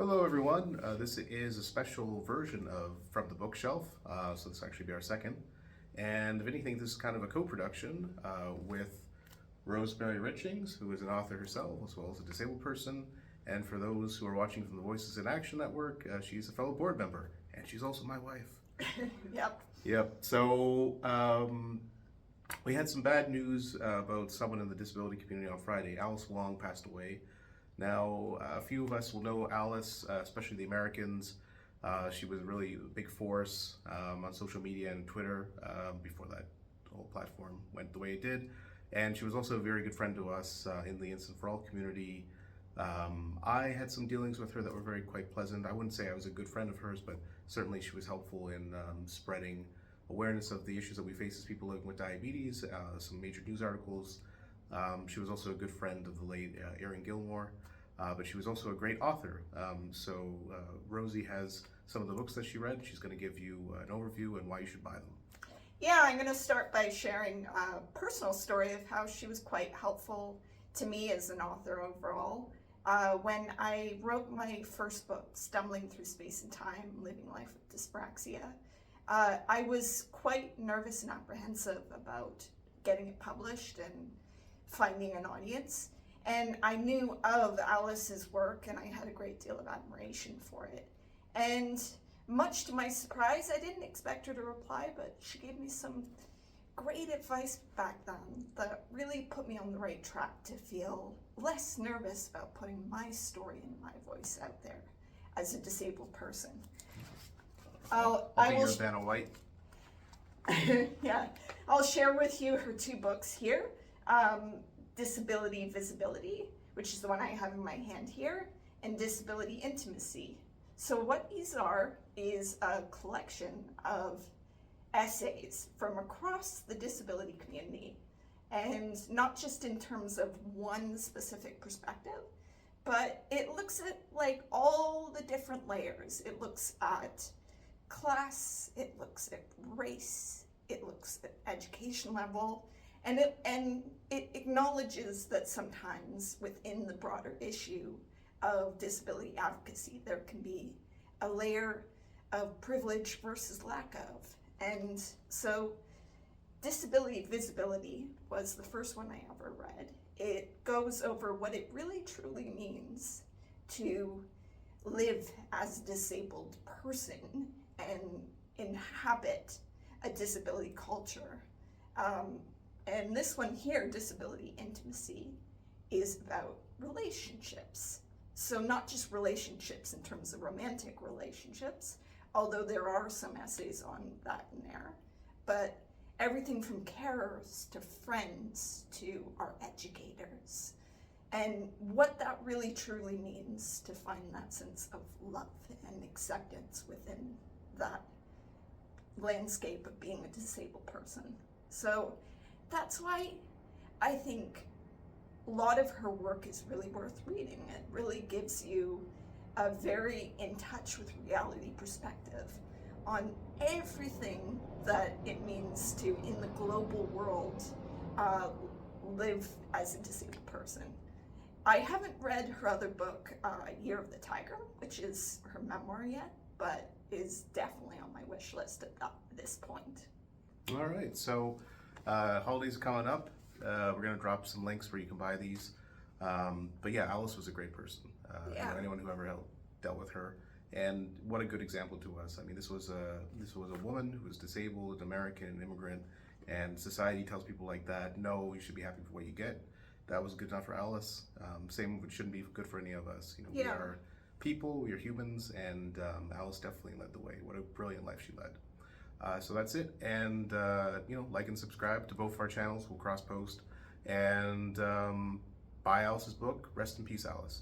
Hello, everyone. This is a special version of From the Bookshelf, so this will actually be our second. And if anything, this is kind of a co-production with Rosemary Richings, who is an author herself, as well as a disabled person. And for those who are watching from the Voices in Action Network, she's a fellow board member, and she's also my wife. Yep. Yep. So we had some bad news about someone in the disability community on Friday. Alice Wong passed away. Now, a few of us will know Alice, especially the Americans. She was a really big force on social media and Twitter before that whole platform went the way it did. And she was also a very good friend to us in the Instant For All community. I had some dealings with her that were quite pleasant. I wouldn't say I was a good friend of hers, but certainly she was helpful in spreading awareness of the issues that we face as people living with diabetes, some major news articles. She was also a good friend of the late Erin Gilmore. But she was also a great author. So Rosie has some of the books that she read. She's going to give you an overview and why you should buy them. Yeah, I'm going to start by sharing a personal story of how she was quite helpful to me as an author overall. When I wrote my first book, Stumbling Through Space and Time, Living Life with Dyspraxia, I was quite nervous and apprehensive about getting it published and finding an audience. And I knew of Alice's work and I had a great deal of admiration for it. And much to my surprise, I didn't expect her to reply, but she gave me some great advice back then that really put me on the right track to feel less nervous about putting my story and my voice out there as a disabled person. You're Vanna White. Yeah, I'll share with you her two books here. Disability and Visibility, which is the one I have in my hand here, and Disability Intimacy. So what these are is a collection of essays from across the disability community, and not just in terms of one specific perspective, but it looks at like all the different layers. It looks at class, it looks at race, it looks at education level, and it acknowledges that sometimes within the broader issue of disability advocacy, there can be a layer of privilege versus lack of. And so Disability Visibility was the first one I ever read. It goes over what it really truly means to live as a disabled person and inhabit a disability culture. And this one here, Disability Intimacy, is about relationships. So not just relationships in terms of romantic relationships, although there are some essays on that in there, but everything from carers to friends to our educators, and what that really truly means to find that sense of love and acceptance within that landscape of being a disabled person. So that's why I think a lot of her work is really worth reading. It really gives you a very in touch with reality perspective on everything that it means to, in the global world, live as a disabled person. I haven't read her other book, Year of the Tiger, which is her memoir yet, but is definitely on my wish list at this point. All right, so holidays are coming up. We're going to drop some links where you can buy these. But yeah, Alice was a great person. Yeah. Anyone who ever dealt with her, and what a good example to us. I mean, this was a woman who was disabled, an American, an immigrant, and society tells people like that, no, you should be happy for what you get. That was good enough for Alice. Same shouldn't be good for any of us. You know, Yeah. We are people, we are humans, and Alice definitely led the way. What a brilliant life she led. So that's it, and like and subscribe to both of our channels. We'll cross post, and buy Alice's book. Rest in peace, Alice.